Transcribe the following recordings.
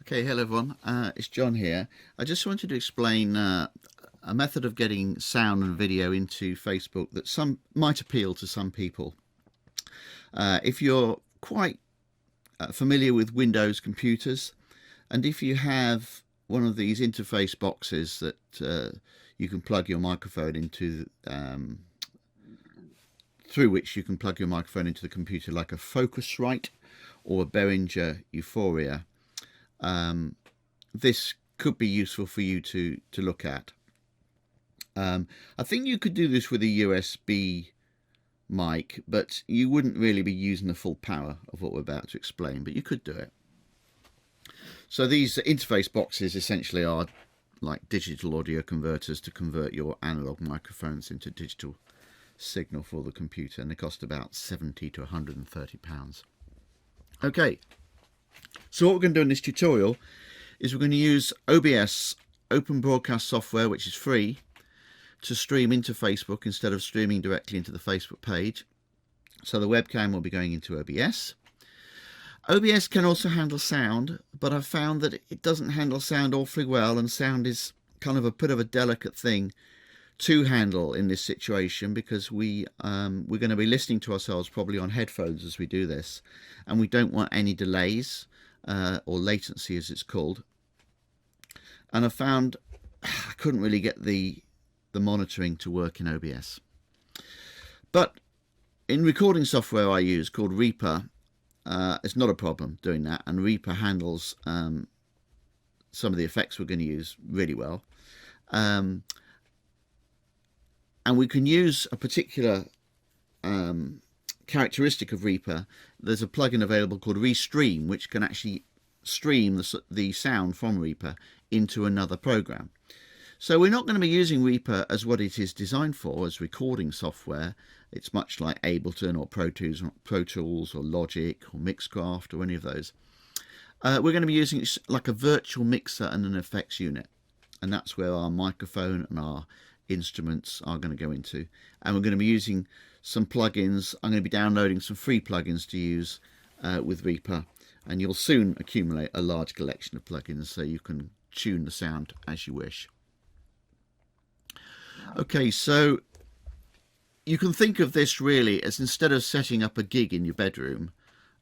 Okay, hello everyone, it's John here. I just wanted to explain a method of getting sound and video into Facebook that might appeal to some people. If you're quite familiar with Windows computers, and if you have one of these interface boxes that you can plug your microphone into, through which you can plug your microphone into the computer, like a Focusrite or a Behringer Euphoria, this could be useful for you to look at. I think you could do this with a USB mic, but you wouldn't really be using the full power of what we're about to explain, but you could do it. So these interface boxes essentially are like digital audio converters to convert your analog microphones into digital signal for the computer, and they cost about £70 to £130. Okay, so what we're going to do in this tutorial is we're going to use OBS, Open Broadcast Software, which is free, to stream into Facebook instead of streaming directly into the Facebook page. So the webcam will be going into OBS. OBS can also handle sound, but I've found that it doesn't handle sound awfully well, and sound is kind of a bit of a delicate thing to handle in this situation, because we're going to be listening to ourselves probably on headphones as we do this, and we don't want any delays or latency as it's called. And I found I couldn't really get the monitoring to work in OBS. But in recording software I use called Reaper, it's not a problem doing that, and Reaper handles some of the effects we're going to use really well. And we can use a particular characteristic of Reaper. There's a plugin available called Reastream, which can actually stream the sound from Reaper into another program. So we're not going to be using Reaper as what it is designed for, as recording software. It's much like Ableton or Pro Tools or Logic or Mixcraft or any of those. We're going to be using it like a virtual mixer and an effects unit, and that's where our microphone and our instruments are going to go into. And we're going to be using some plugins. I'm going to be downloading some free plugins to use with Reaper, and you'll soon accumulate a large collection of plugins so you can tune the sound as you wish. Okay, so you can think of this really as, instead of setting up a gig in your bedroom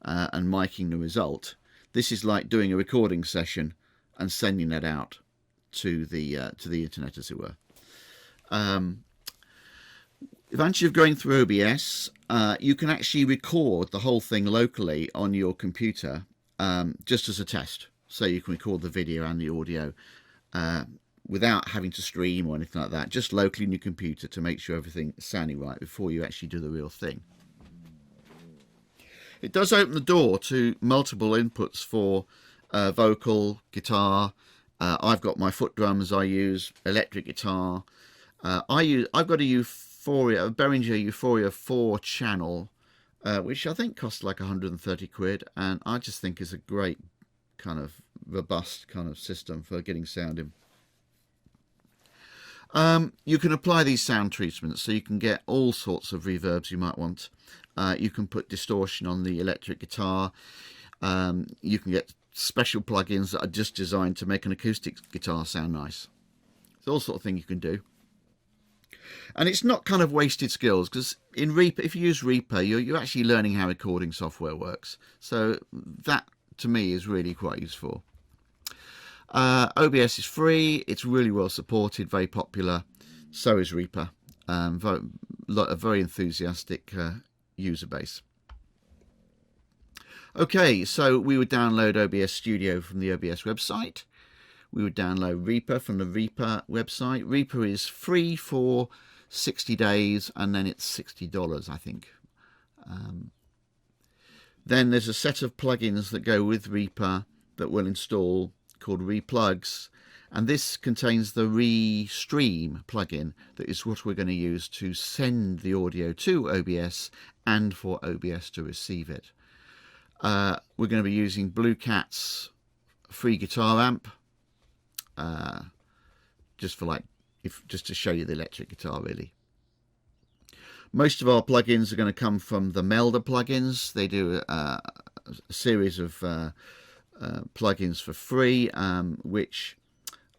and miking the result, this is like doing a recording session and sending that out to the internet, as it were. Eventually, of going through OBS, you can actually record the whole thing locally on your computer, just as a test. So you can record the video and the audio without having to stream or anything like that, just locally in your computer to make sure everything is sounding right before you actually do the real thing. It does open the door to multiple inputs for vocal, guitar. I've got my foot drums I use, electric guitar. I've got a Behringer Euphoria 4 channel, which I think costs like 130 quid, and I just think is a great kind of robust kind of system for getting sound in. You can apply these sound treatments, so you can get all sorts of reverbs you might want. You can put distortion on the electric guitar. You can get special plugins that are just designed to make an acoustic guitar sound nice. It's all sort of thing you can do. And it's not kind of wasted skills, because in Reaper, if you use Reaper, you're actually learning how recording software works. So that, to me, is really quite useful. OBS is free. It's really well supported, very popular. So is Reaper. A very enthusiastic user base. Okay, so we would download OBS Studio from the OBS website. We would download Reaper from the Reaper website. Reaper is free for 60 days, and then it's $60, I think. Then there's a set of plugins that go with Reaper that we'll install called Replugs, and this contains the Reastream plugin that is what we're going to use to send the audio to OBS and for OBS to receive it. We're going to be using Blue Cat's free guitar amp, just to show you the electric guitar, really. Most of our plugins are going to come from the Melder plugins. They do a series of plugins for free, which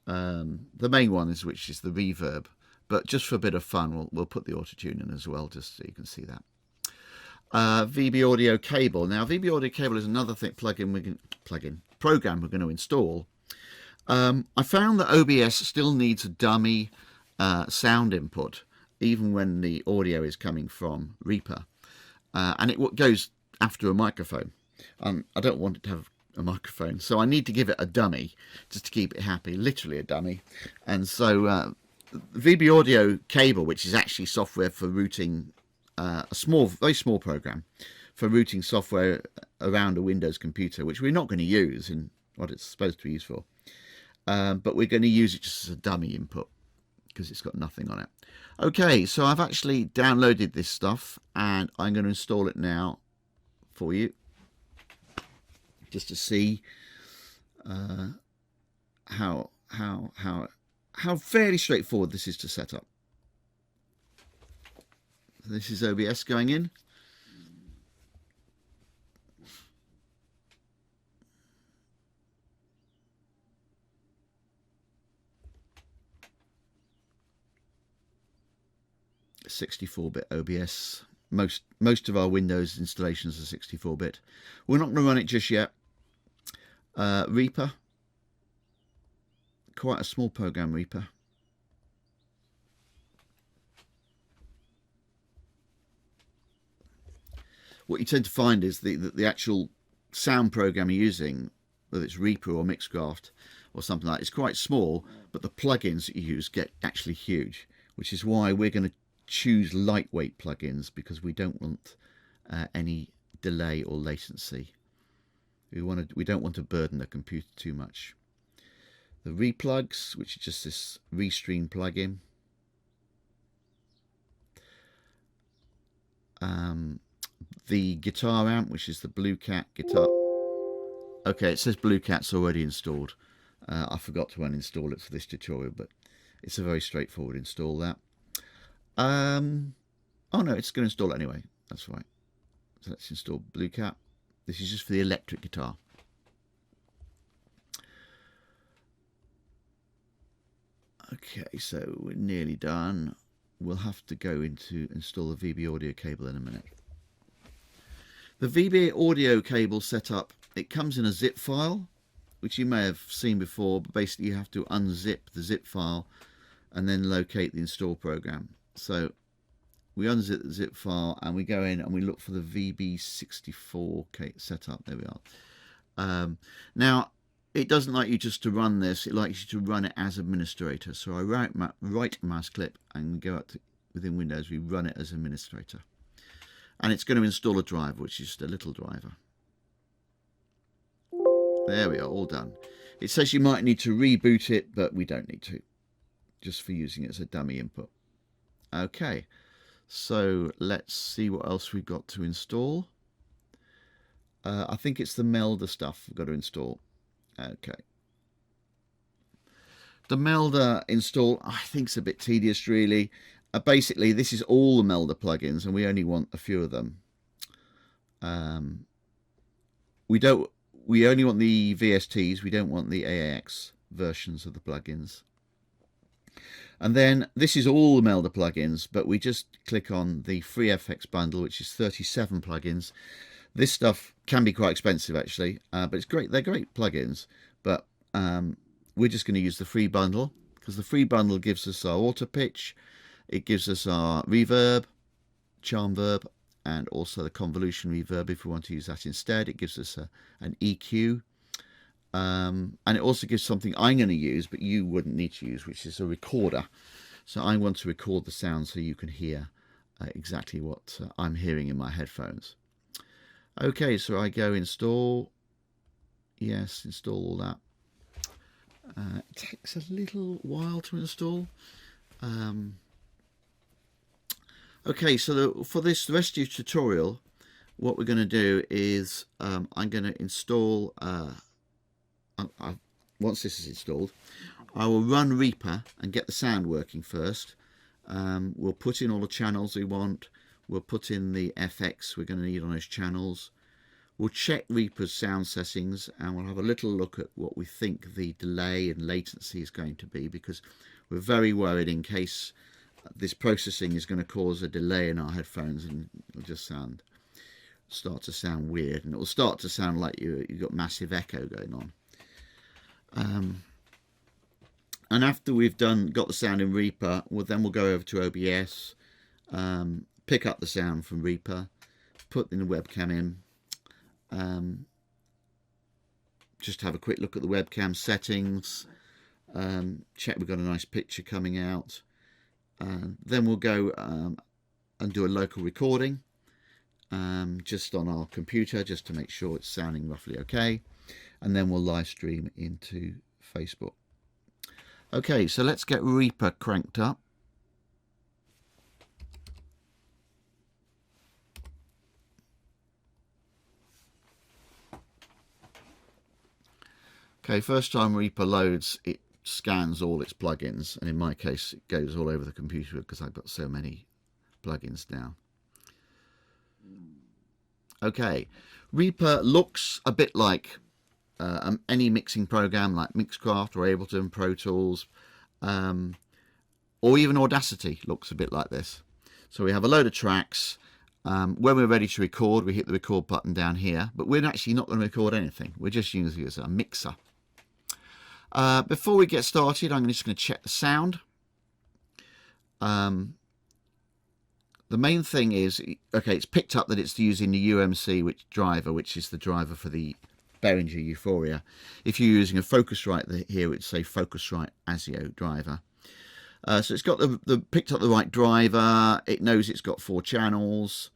the main one is the Reverb. But just for a bit of fun, we'll put the auto-tune in as well, just so you can see that. VB Audio Cable. Now, VB Audio Cable is another program we're going to install. I found that OBS still needs a dummy sound input, even when the audio is coming from Reaper, and it goes after a microphone. I don't want it to have a microphone, so I need to give it a dummy just to keep it happy, literally a dummy. And so VB Audio Cable, which is actually software for routing, a very small program for routing software around a Windows computer, which we're not going to use in what it's supposed to be used for, but we're going to use it just as a dummy input because it's got nothing on it. Okay, so I've actually downloaded this stuff and I'm going to install it now for you, just to see how fairly straightforward this is to set up. This is OBS going in. (64-bit) OBS. Most of our Windows installations are 64-bit. We're not going to run it just yet. Reaper, quite a small program, Reaper. What you tend to find is the actual sound program you're using, whether it's Reaper or Mixcraft or something like that, is quite small, but the plugins that you use get actually huge, which is why we're going to choose lightweight plugins, because we don't want any delay or latency. We don't want to burden the computer too much. The replugs, which is just this Reastream plugin. The guitar amp, which is the Blue Cat guitar. Okay, it says Blue Cat's already installed. I forgot to uninstall it for this tutorial, but it's a very straightforward install, that. Oh no, it's going to install it anyway. That's right. So let's install Blue Cat. This is just for the electric guitar. Okay, so we're nearly done. We'll have to go into install the VB Audio Cable in a minute. The VB Audio Cable setup, it comes in a zip file, which you may have seen before, but basically you have to unzip the zip file and then locate the install program. So we unzip the zip file and we go in and we look for the VB64 setup. There we are. Now, it doesn't like you just to run this, it likes you to run it as administrator. So I right mouse click and go up to within Windows, we run it as administrator. And it's going to install a driver, which is just a little driver. There we are, all done. It says you might need to reboot it, but we don't need to, just for using it as a dummy input. Okay, so let's see what else we've got to install. I think it's the Melder stuff we've got to install. Okay. The Melder install, I think, is a bit tedious, really. Basically, this is all the Melder plugins, and we only want a few of them. We only want the VSTs. We don't want the AAX versions of the plugins. And then this is all the Melder plugins, but we just click on the free FX bundle, which is 37 plugins. This stuff can be quite expensive, actually, but it's great. They're great plugins, but we're just going to use the free bundle, because the free bundle gives us our auto pitch, it gives us our reverb, charm verb, and also the convolution reverb if we want to use that instead. It gives us an EQ, and it also gives something I'm going to use, but you wouldn't need to use, which is a recorder. So I want to record the sound so you can hear exactly what I'm hearing in my headphones. Okay, so I go install. Yes, install all that. It takes a little while to install. Okay, so for the rest of your tutorial, what we're going to do is I'm going to install, once this is installed, I will run Reaper and get the sound working first. We'll put in all the channels we want. We'll put in the FX we're going to need on those channels. We'll check Reaper's sound settings and we'll have a little look at what we think the delay and latency is going to be, because we're very worried in case this processing is going to cause a delay in our headphones and it'll just start to sound weird, and it will start to sound like you've got massive echo going on. And after we've got the sound in Reaper, we'll go over to OBS, pick up the sound from Reaper, put in the webcam in, just have a quick look at the webcam settings, check we've got a nice picture coming out, then we'll go and do a local recording just on our computer, just to make sure it's sounding roughly okay, and then we'll live stream into Facebook. Okay, so let's get Reaper cranked up. Okay, first time Reaper loads, it scans all its plugins, and in my case it goes all over the computer because I've got so many plugins now. Okay, Reaper looks a bit like any mixing program like Mixcraft or Ableton, Pro Tools, or even Audacity looks a bit like this. So we have a load of tracks. When we're ready to record, we hit the record button down here, but we're actually not going to record anything. We're just using it as a mixer. Before we get started, I'm just going to check the sound. The main thing is, okay, it's picked up that it's using the UMC driver, which is the driver for the Behringer Euphoria. If you're using a Focusrite here, it's a Focusrite ASIO driver. So it's got picked up the right driver. It knows it's got 4 channels.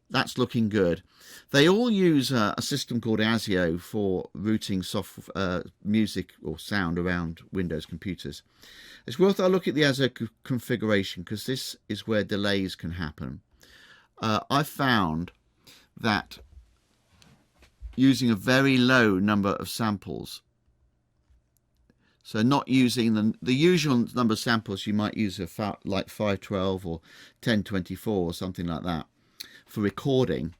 That's looking good. They all use a system called ASIO for routing music or sound around Windows computers. It's worth a look at the ASIO configuration, because this is where delays can happen. I found that using a very low number of samples, so not using the usual number of samples you might use, like 512 or 1024 or something like that for recording,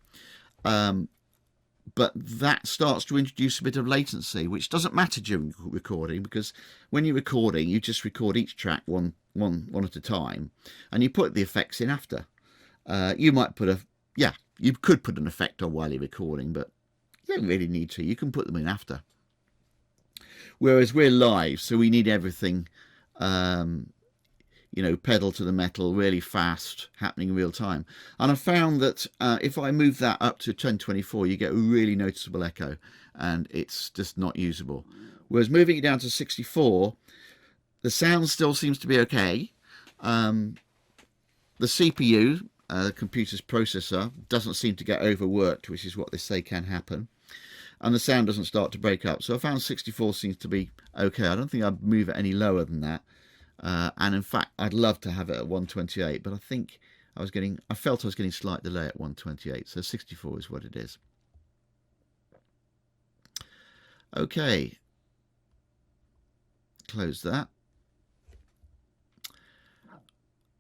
but that starts to introduce a bit of latency, which doesn't matter during recording, because when you're recording, you just record each track one at a time, and you put the effects in after. You might put you could put an effect on while you're recording, but you don't really need to. You can put them in after. Whereas we're live, so we need everything, you know, pedal to the metal, really fast, happening in real time. And I found that if I move that up to 1024, you get a really noticeable echo, and it's just not usable. Whereas moving it down to 64, the sound still seems to be okay. The CPU, the computer's processor, doesn't seem to get overworked, which is what they say can happen. And the sound doesn't start to break up. So I found 64 seems to be okay. I don't think I'd move it any lower than that. And in fact, I'd love to have it at 128, but I think I felt I was getting slight delay at 128. So 64 is what it is. Okay. Close that.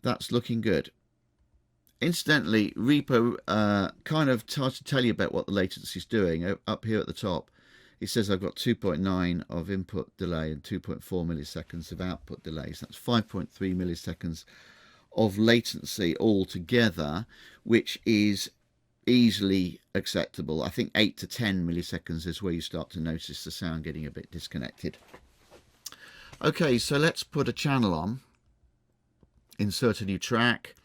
That's looking good. Incidentally, Reaper kind of starts to tell you about what the latency is doing. Up here at the top, it says I've got 2.9 of input delay and 2.4 milliseconds of output delay. So that's 5.3 milliseconds of latency altogether, which is easily acceptable. I think 8 to 10 milliseconds is where you start to notice the sound getting a bit disconnected. Okay, so let's put a channel on, insert a new track.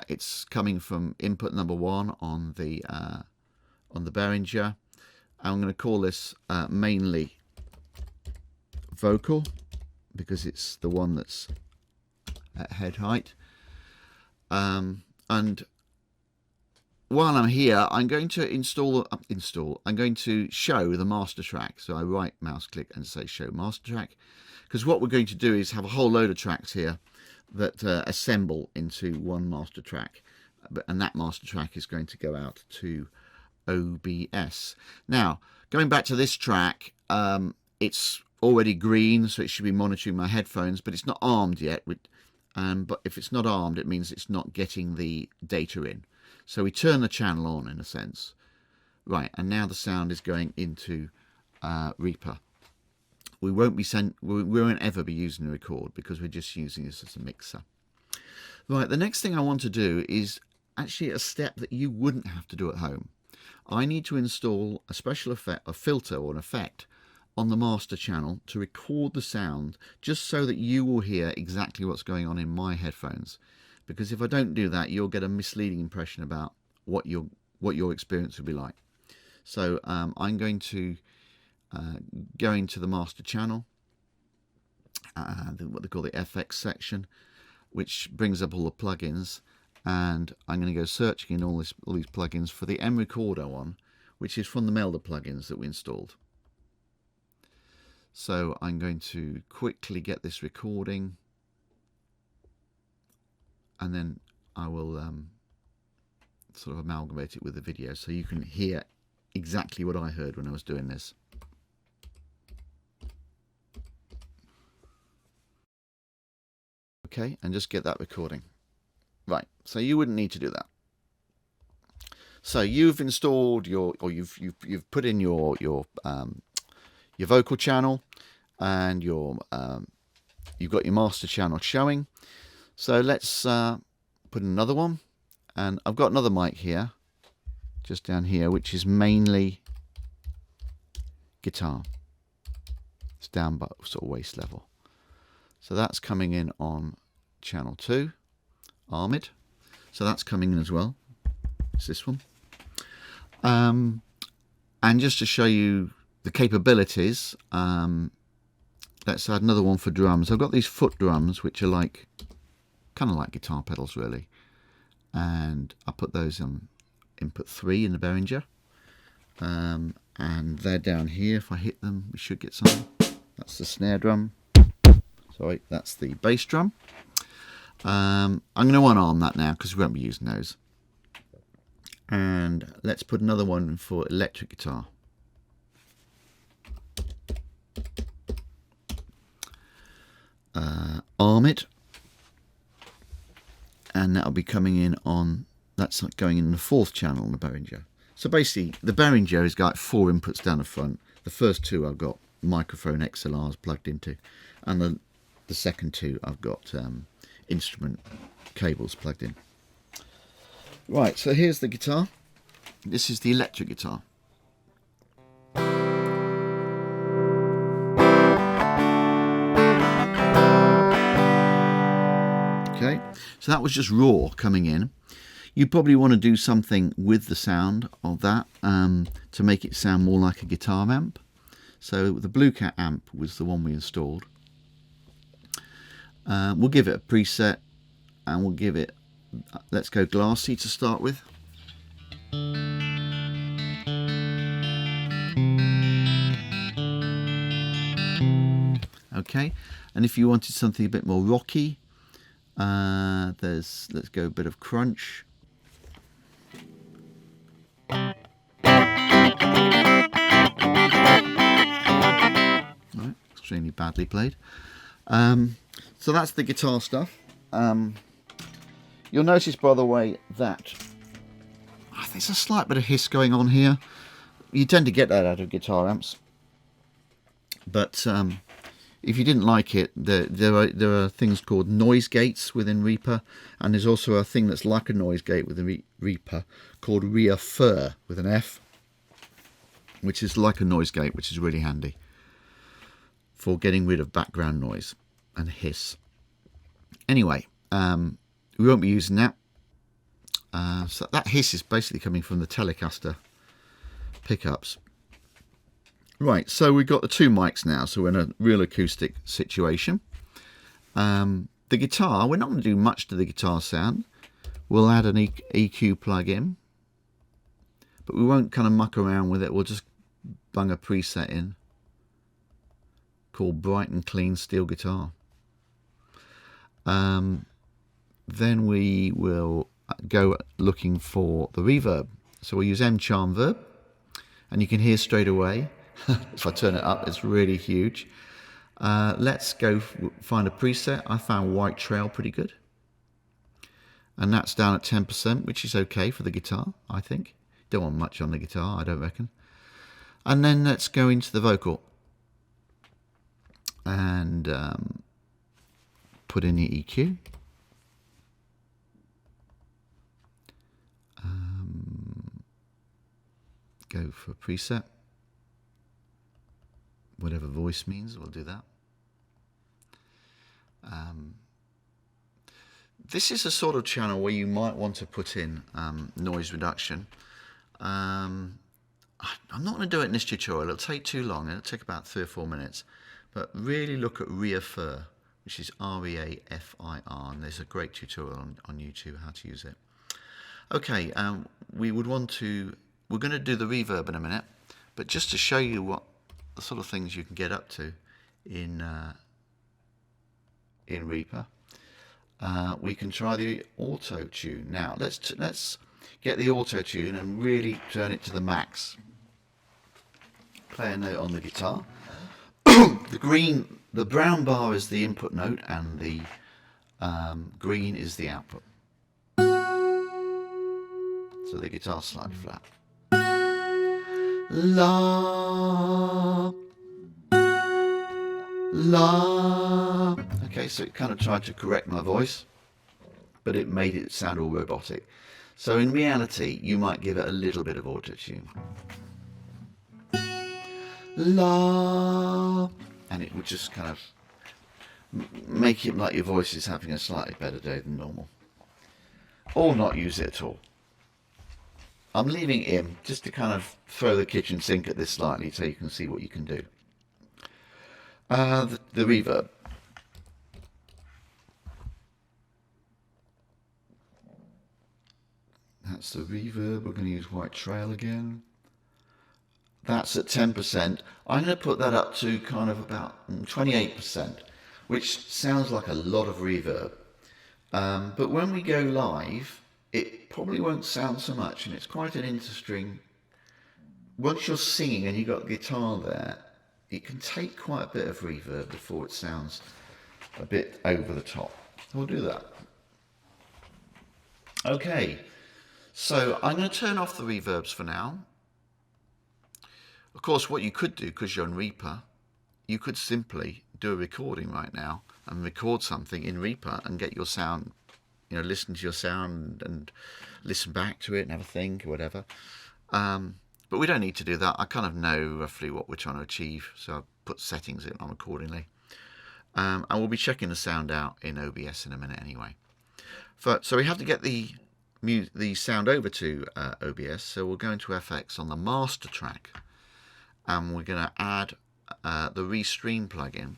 It's coming from input number 1 on the Behringer. I'm going to call this mainly vocal, because it's the one that's at head height. And while I'm here, I'm going to I'm going to show the master track. So I right mouse click and say show master track, because what we're going to do is have a whole load of tracks here that assemble into one master track, and that master track is going to go out to OBS. Now, going back to this track, it's already green, so it should be monitoring my headphones, but it's not armed yet. But if it's not armed, it means it's not getting the data in. So we turn the channel on, in a sense. Right, and now the sound is going into Reaper. We won't ever be using the record because we're just using this as a mixer. Right, the next thing I want to do is actually a step that you wouldn't have to do at home. I need to install a special effect, a filter or an effect on the master channel to record the sound, just so that you will hear exactly what's going on in my headphones. Because if I don't do that, you'll get a misleading impression about what your experience will be like. So I'm going to go into the master channel, what they call the FX section, which brings up all the plugins, and I'm going to go searching in all these plugins for the M Recorder one, which is from the Melder plugins that we installed. So I'm going to quickly get this recording, and then I will sort of amalgamate it with the video so you can hear exactly what I heard when I was doing this. Okay, and just get that recording. Right, so you wouldn't need to do that. So you've installed you've put in your vocal channel, and you've got your master channel showing. So let's put another one, and I've got another mic here, just down here, which is mainly guitar. It's down by sort of waist level. So that's coming in on channel 2, Armid. So that's coming in as well. It's this one. And just to show you the capabilities, let's add another one for drums. I've got these foot drums, which are kind of like guitar pedals really. And I put those on input 3 in the Behringer. And they're down here. If I hit them, we should get some. That's the snare drum. Sorry, that's the bass drum. I'm going to unarm that now because we won't be using those. And let's put another one for electric guitar. Arm it, and that'll be coming in on, that's going in the 4th channel on the Behringer. So basically the Behringer has got 4 inputs down the front. The first 2 I've got microphone XLRs plugged into, and the second 2 I've got instrument cables plugged in. Right, so here's the guitar. This is the electric guitar. Okay, so that was just raw coming in. You probably want to do something with the sound of that to make it sound more like a guitar amp. So the Blue Cat amp was the one we installed. We'll give it a preset, and we'll give it, let's go glassy to start with. Okay, and if you wanted something a bit more rocky, let's go a bit of crunch. Right, extremely badly played. So that's the guitar stuff. You'll notice, by the way, that there's a slight bit of hiss going on here. You tend to get that out of guitar amps, but if you didn't like it, there are things called noise gates within Reaper, and there's also a thing that's like a noise gate within Reaper called Reverb with an F, which is like a noise gate, which is really handy for getting rid of background noise and hiss. Anyway, we won't be using that. So that hiss is basically coming from the Telecaster pickups. Right, so we've got the 2 mics now, so we're in a real acoustic situation. The guitar, we're not going to do much to the guitar sound. We'll add an EQ plug in, but we won't kind of muck around with it. We'll just bung a preset in called Bright and Clean Steel Guitar. Then we will go looking for the reverb. So we'll use M-Charm Verb, and you can hear straight away, if I turn it up, it's really huge. Let's go find a preset. I found White Trail pretty good, and that's down at 10%, which is okay for the guitar, I think. Don't want much on the guitar, I don't reckon. And then let's go into the vocal and put in the EQ. Go for preset. Whatever voice means, we'll do that. This is a sort of channel where you might want to put in noise reduction. I'm not going to do it in this tutorial, it'll take too long, it'll take about 3 or 4 minutes. But really look at Reverb, which is R-E-A-F-I-R, and there's a great tutorial on YouTube how to use it. Okay, we're going to do the reverb in a minute, but just to show you what the sort of things you can get up to in Reaper, we can try the auto tune. Now let's get the auto tune and really turn it to the max. Play a note on the guitar. The brown bar is the input note, and the green is the output. So the guitar's slightly flat. La, la. Okay, so it kind of tried to correct my voice, but it made it sound all robotic. So in reality, you might give it a little bit of auto-tune. La, and it would just kind of make it like your voice is having a slightly better day than normal. Or not use it at all. I'm leaving it in just to kind of throw the kitchen sink at this slightly so you can see what you can do. The reverb. That's the reverb. We're going to use White Trail again. That's at 10%. I'm going to put that up to kind of about 28%, which sounds like a lot of reverb. But when we go live, it probably won't sound so much, and it's quite an interesting. Once you're singing and you've got guitar there, it can take quite a bit of reverb before it sounds a bit over the top. We'll do that. Okay, so I'm going to turn off the reverbs for now. Of course, what you could do, because you're on Reaper, you could simply do a recording right now and record something in Reaper and get your sound, listen to your sound and listen back to it and have a think or whatever. But we don't need to do that. I kind of know roughly what we're trying to achieve, so I'll put settings in on accordingly. And we'll be checking the sound out in OBS in a minute anyway. So we have to get the sound over to OBS, so we'll go into FX on the master track, and we're going to add the Reastream plugin,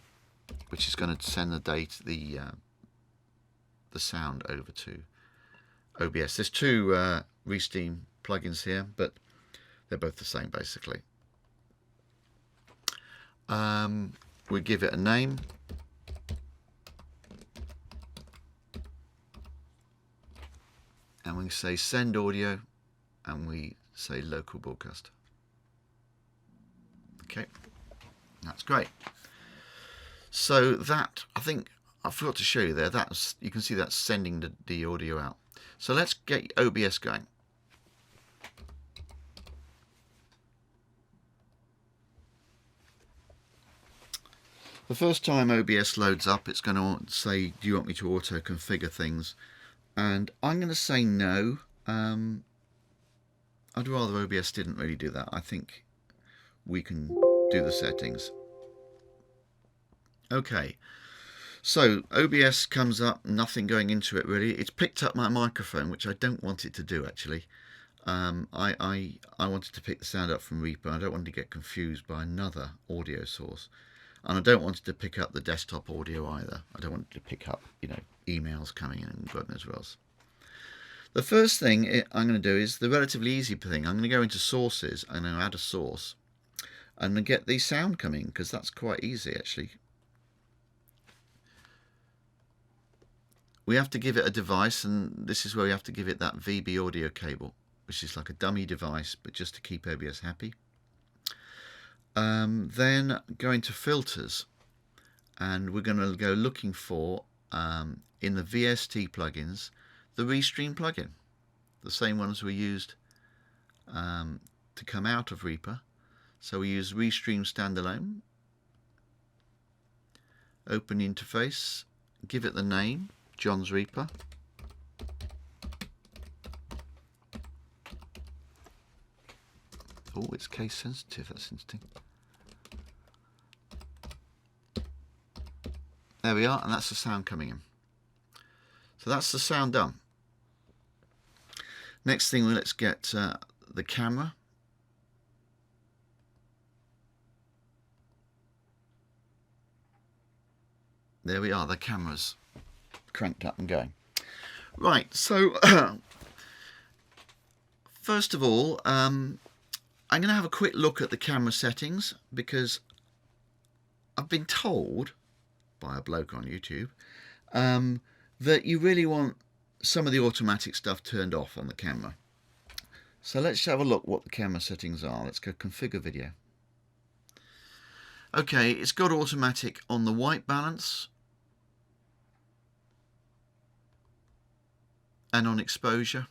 which is going to send the sound over to OBS. There's two Reastream plugins here, but they're both the same basically. We give it a name. And we say send audio, and we say local broadcast. Okay, that's great. So that, I think I forgot to show you there, you can see that's sending the audio out. So let's get OBS going. The first time OBS loads up, it's going to say, do you want me to auto configure things? And I'm going to say no. I'd rather OBS didn't really do that. I think we can do the settings. Okay, so OBS comes up, nothing going into it really. It's picked up my microphone, which I don't want it to do actually. I wanted to pick the sound up from Reaper. I don't want to get confused by another audio source. And I don't want it to pick up the desktop audio either. I don't want it to pick up, emails coming in and God knows what else. The first thing I'm going to do is the relatively easy thing. I'm going to go into sources. I'm going to add a source. I'm going to get the sound coming, because that's quite easy actually. We have to give it a device, and this is where we have to give it that VB audio cable, which is like a dummy device, but just to keep OBS happy. Then go into filters, and we're going to go looking for in the VST plugins the Reastream plugin, the same ones we used to come out of Reaper. So we use Reastream standalone, open the interface, give it the name, John's Reaper. Oh, it's case sensitive, that's interesting. There we are, and that's the sound coming in. So that's the sound done. Next thing, let's get the camera. There we are, the camera's cranked up and going. Right, so first of all, I'm going to have a quick look at the camera settings, because I've been told by a bloke on YouTube that you really want some of the automatic stuff turned off on the camera. So let's have a look what the camera settings are. Let's go configure video. Okay, it's got automatic on the white balance and on exposure,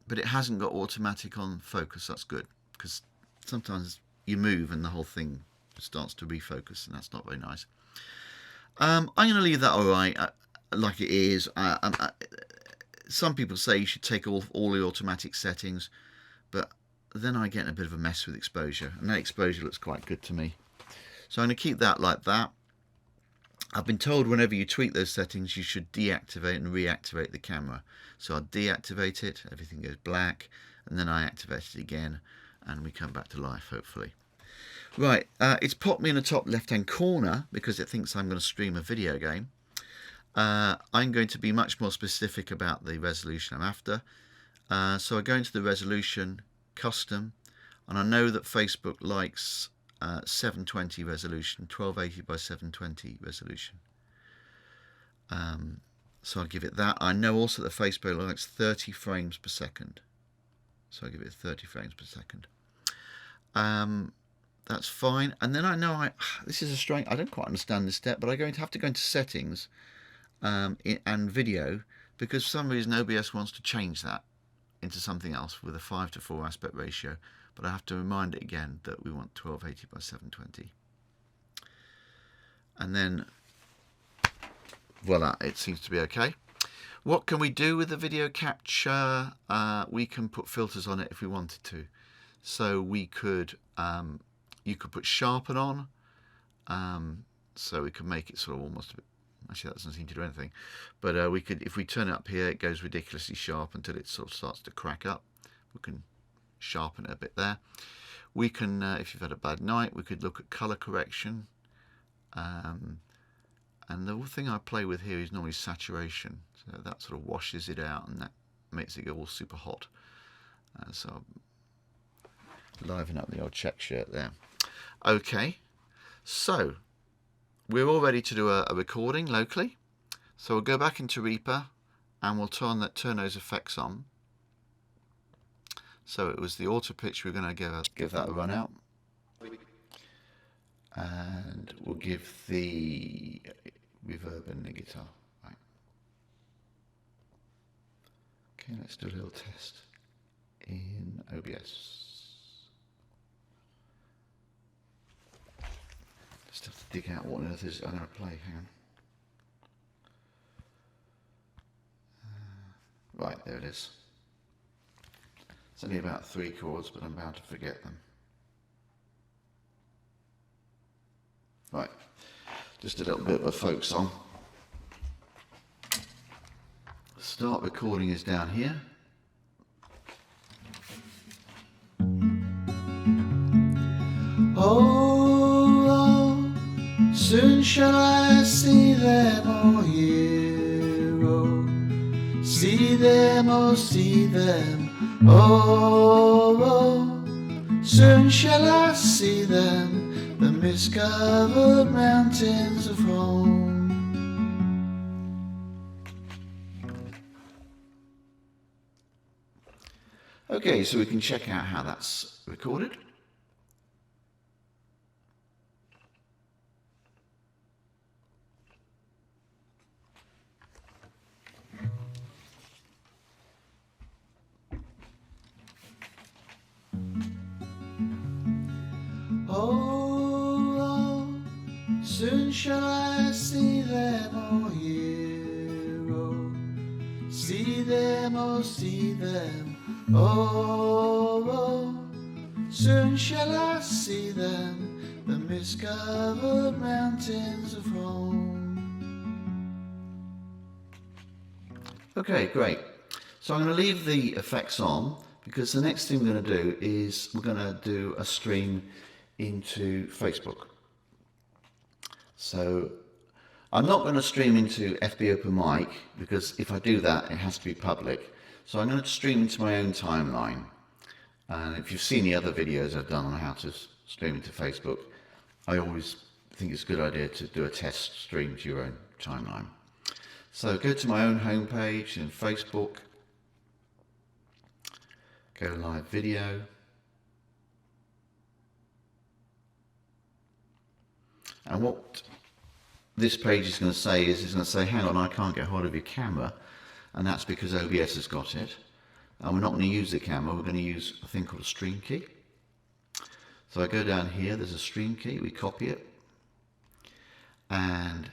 but it hasn't got automatic on focus. That's good, because sometimes you move and the whole thing starts to refocus, and that's not very nice. I'm going to leave that alright, like it is. Some people say you should take all the automatic settings, but then I get in a bit of a mess with exposure, and that exposure looks quite good to me. So I'm going to keep that like that. I've been told whenever you tweak those settings, you should deactivate and reactivate the camera. So I'll deactivate it, everything goes black, and then I activate it again, and we come back to life, hopefully. Right, it's popped me in the top left-hand corner because it thinks I'm going to stream a video game. I'm going to be much more specific about the resolution I'm after. So I go into the resolution, custom, and I know that Facebook likes 720 resolution, 1280 by 720 resolution. So I'll give it that. I know also that Facebook likes 30 frames per second. So I'll give it 30 frames per second. That's fine. And then I know this is a strange, I don't quite understand this step, but I'm going to have to go into settings and video, because for some reason OBS wants to change that into something else with a 5:4 aspect ratio, but I have to remind it again that we want 1280 by 720. And then voila, it seems to be okay. What can we do with the video capture? We can put filters on it if we wanted to. So we could, you could put sharpen on, so we could make it sort of almost a bit, actually that doesn't seem to do anything, but we could, if we turn it up here, it goes ridiculously sharp until it sort of starts to crack up. We can sharpen it a bit there. We can, if you've had a bad night, we could look at color correction, and the thing I play with here is normally saturation, so that sort of washes it out and that makes it go all super hot. So liven up the old check shirt there. Okay, so we're all ready to do a recording locally. So we'll go back into Reaper and we'll turn those effects on. So it was the auto pitch, we're going to give that a run out. And we'll give the reverb in the guitar. Right. Okay, let's do a little test in OBS. Just have to dig out what on earth is I'm going to play. Hang on. Right, there it is. It's only about 3 chords, but I'm bound to forget them. Right, just a little bit of a folk song. Start recording is down here. Oh, soon shall I see them, oh here, oh, see them, oh see them, oh, soon shall I see them, the mist-covered mountains of home. Okay, so we can check out how that's recorded. soon shall I see them, oh hear, oh, see them, oh see them, oh, oh, soon shall I see them, the mist-covered mountains of home. Okay, great. So I'm going to leave the effects on, because the next thing we're going to do is we're going to do a stream into Facebook. So I'm not going to stream into FB Open Mic, because if I do that it has to be public. So I'm going to stream into my own timeline. And if you've seen the other videos I've done on how to stream into Facebook, I always think it's a good idea to do a test stream to your own timeline. So go to my own homepage in Facebook, go live video, and what this page is going to say is it's going to say, hang on, I can't get hold of your camera, and that's because OBS has got it. And we're not going to use the camera, we're going to use a thing called a stream key. So I go down here, there's a stream key, we copy it, and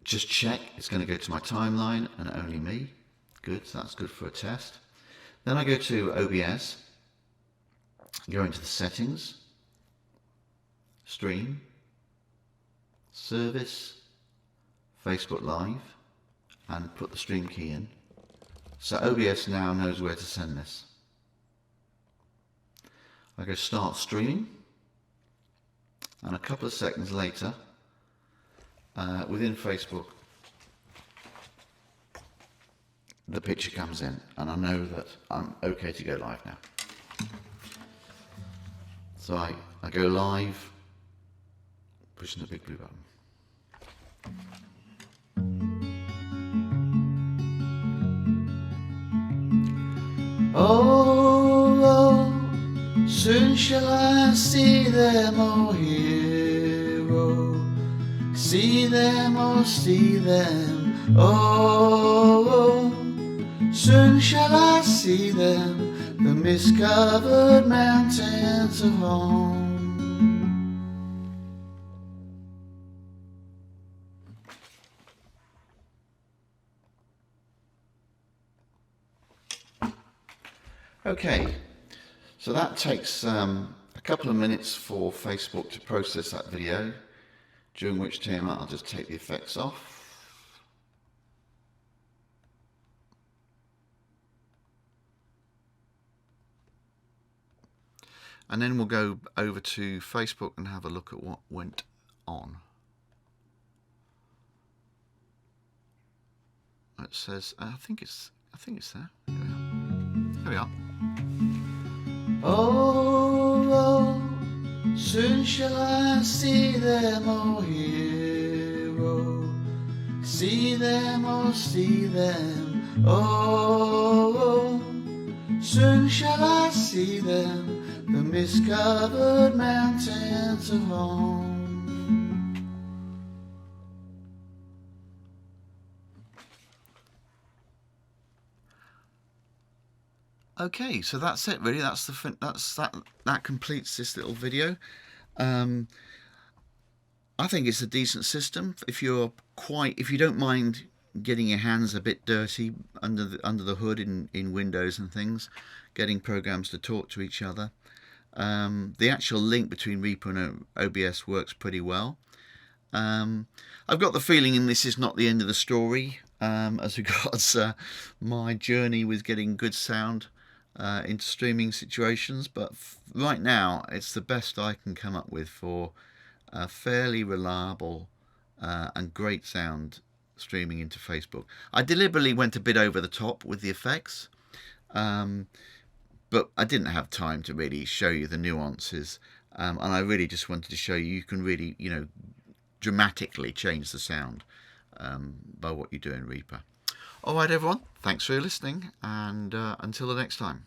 just check, it's going to go to my timeline and only me. Good, so that's good for a test. Then I go to OBS, go into the settings, stream, service, Facebook Live, and put the stream key in. So OBS now knows where to send this. I go start streaming, and a couple of seconds later, within Facebook, the picture comes in, and I know that I'm okay to go live now. So I go live, pushing the big blue button. Oh, oh, soon shall I see them, oh hear, oh, see them, oh see them, oh, oh, soon shall I see them, the mist-covered mountains of home. Okay, so that takes a couple of minutes for Facebook to process that video, during which time I'll just take the effects off. And then we'll go over to Facebook and have a look at what went on. It says, I think it's there. There we are. Oh, oh, soon shall I see them, oh hear, oh, see them, oh see them, oh, oh, soon shall I see them, the mist-covered mountains of home. Okay, so that's it really. That completes this little video. I think it's a decent system if you don't mind getting your hands a bit dirty under the hood in Windows and things, getting programs to talk to each other. The actual link between Reaper and OBS works pretty well. I've got the feeling this is not the end of the story as regards my journey with getting good sound into streaming situations, but right now it's the best I can come up with for a fairly reliable and great sound streaming into Facebook. I deliberately went a bit over the top with the effects, but I didn't have time to really show you the nuances, and I really just wanted to show you can really, dramatically change the sound by what you do in Reaper. Alright everyone, thanks for listening, and until the next time.